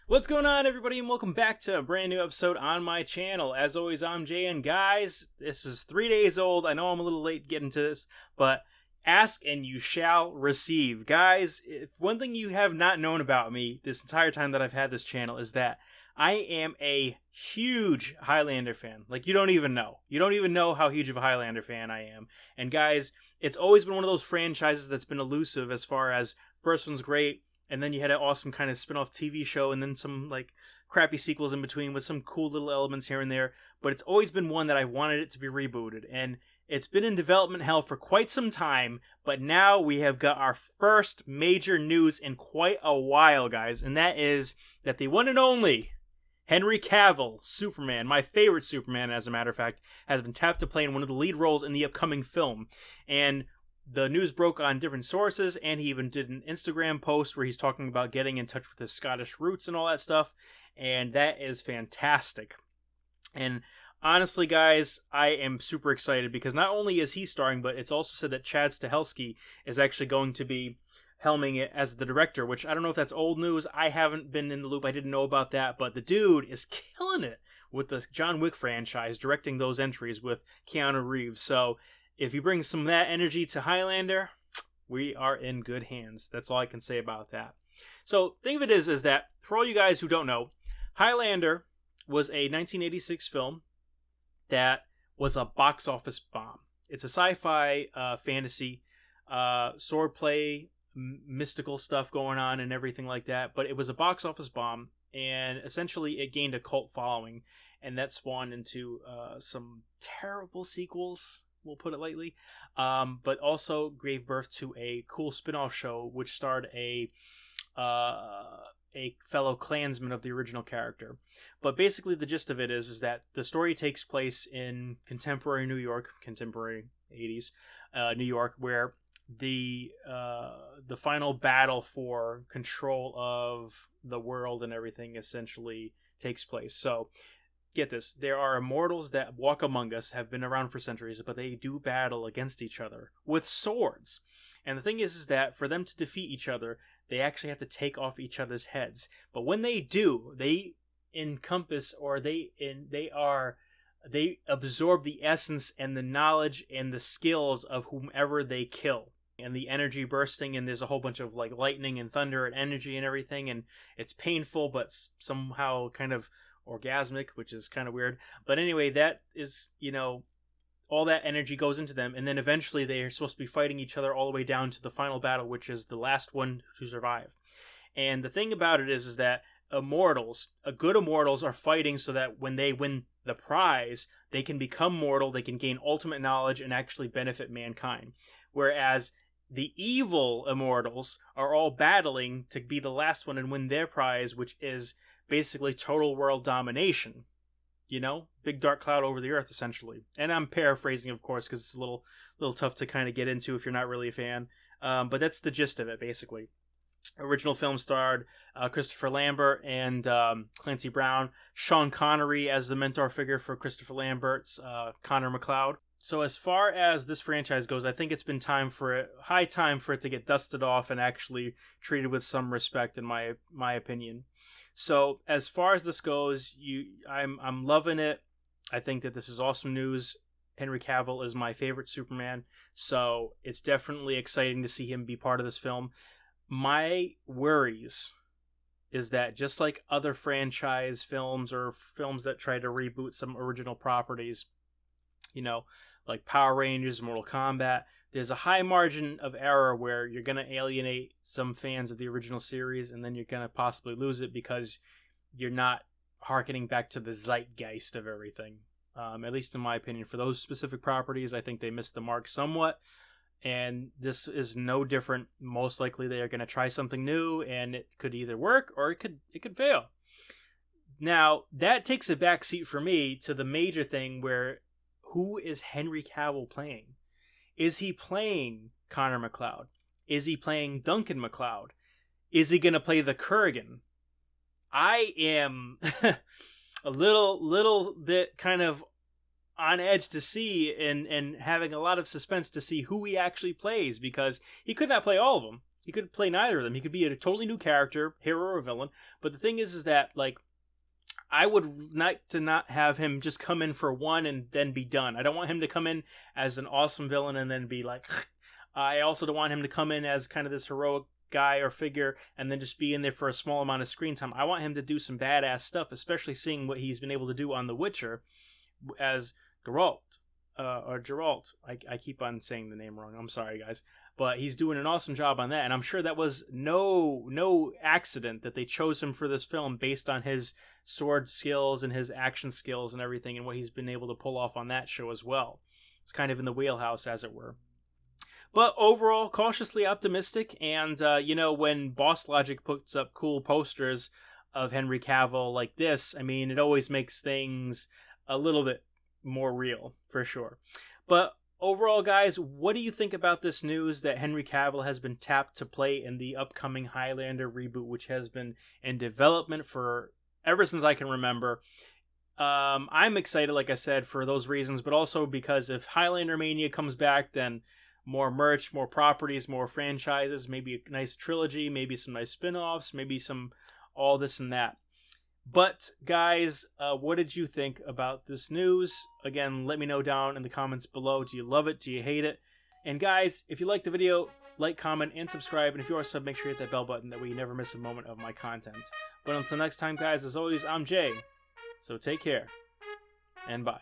What's going on, everybody, and welcome back to a brand new episode on my channel. As always, I'm Jay, and guys, this is 3 days old. I know I'm a little late getting to this, but ask and you shall receive. Guys, if one thing you have not known about me this entire time that I've had this channel is that I am a huge Highlander fan. Like, you don't even know. You don't even know how huge of a Highlander fan I am. And guys, it's always been one of those franchises that's been elusive as far as first one's great, and then you had an awesome kind of spin-off TV show, and then some like crappy sequels in between with some cool little elements here and there. But it's always been one that I wanted it to be rebooted, and it's been in development hell for quite some time. But now we have got our first major news in quite a while, guys, and that is that the one and only Henry Cavill, Superman, my favorite Superman, as a matter of fact, has been tapped to play in one of the lead roles in the upcoming film. And the news broke on different sources, and he even did an Instagram post where he's talking about getting in touch with his Scottish roots and all that stuff, and that is fantastic. And honestly, guys, I am super excited because not only is he starring, but it's also said that Chad Stahleski is actually going to be helming it as the director, which I don't know if that's old news. I haven't been in the loop. I didn't know about that, but the dude is killing it with the John Wick franchise, directing those entries with Keanu Reeves. So if he brings some of that energy to Highlander, we are in good hands. That's all I can say about that. So thing of it is that for all you guys who don't know, Highlander was a 1986 film that was a box office bomb. It's a sci-fi fantasy, swordplay, mystical stuff going on and everything like that, but it was a box office bomb, and essentially it gained a cult following, and that spawned into some terrible sequels, we'll put it lightly, but also gave birth to a cool spin-off show which starred a fellow clansman of the original character. But basically the gist of it is that the story takes place in contemporary New York, contemporary 80s New York, where the final battle for control of the world and everything essentially takes place. So get this, there are immortals that walk among us, have been around for centuries, but they do battle against each other with swords. And the thing is that for them to defeat each other, they actually have to take off each other's heads. But when they do, they encompass, or they absorb the essence and the knowledge and the skills of whomever they kill. And the energy bursting, and there's a whole bunch of like lightning and thunder and energy and everything, and it's painful but somehow kind of orgasmic, which is kind of weird. But anyway, that is, all that energy goes into them, and then eventually they are supposed to be fighting each other all the way down to the final battle, which is the last one to survive. And the thing about it is that good immortals are fighting so that when they win the prize, they can become mortal, they can gain ultimate knowledge and actually benefit mankind. Whereas the evil immortals are all battling to be the last one and win their prize, which is basically total world domination. Big dark cloud over the earth, essentially. And I'm paraphrasing, of course, because it's a little tough to kind of get into if you're not really a fan. But that's the gist of it, basically. Original film starred Christopher Lambert and Clancy Brown. Sean Connery as the mentor figure for Christopher Lambert's Connor McLeod. So as far as this franchise goes, I think it's been high time for it to get dusted off and actually treated with some respect, in my opinion. So as far as this goes, I'm loving it. I think that this is awesome news. Henry Cavill is my favorite Superman, so it's definitely exciting to see him be part of this film. My worries is that just like other franchise films or films that try to reboot some original properties, like Power Rangers, Mortal Kombat, there's a high margin of error where you're going to alienate some fans of the original series, and then you're going to possibly lose it because you're not hearkening back to the zeitgeist of everything. At least in my opinion, for those specific properties, I think they missed the mark somewhat, and this is no different. Most likely they are going to try something new, and it could either work or it could fail. Now, that takes a backseat for me to the major thing where who is Henry Cavill playing? Is he playing Connor McLeod? Is he playing Duncan McLeod? Is he going to play the Kurgan? I am a little bit kind of on edge to see and having a lot of suspense to see who he actually plays, because he could not play all of them. He could play neither of them. He could be a totally new character, hero or villain. But the thing is that, like, I would like to not have him just come in for one and then be done. I don't want him to come in as an awesome villain and then be like... I also don't want him to come in as kind of this heroic guy or figure and then just be in there for a small amount of screen time. I want him to do some badass stuff, especially seeing what he's been able to do on The Witcher as Geralt. Or Geralt. I keep on saying the name wrong. I'm sorry, guys. But he's doing an awesome job on that, and I'm sure that was no accident that they chose him for this film based on his sword skills and his action skills and everything, and what he's been able to pull off on that show as well. It's kind of in the wheelhouse, as it were. But overall, cautiously optimistic, and, when Boss Logic puts up cool posters of Henry Cavill like this, I mean, it always makes things a little bit more real, for sure. But overall, guys, what do you think about this news that Henry Cavill has been tapped to play in the upcoming Highlander reboot, which has been in development for ever since I can remember? I'm excited, like I said, for those reasons, but also because if Highlander Mania comes back, then more merch, more properties, more franchises, maybe a nice trilogy, maybe some nice spin-offs, maybe some all this and that. But, guys, what did you think about this news? Again, let me know down in the comments below. Do you love it? Do you hate it? And, guys, if you liked the video, like, comment, and subscribe. And if you are a sub, make sure you hit that bell button. That way you never miss a moment of my content. But until next time, guys, as always, I'm Jay. So take care, and bye.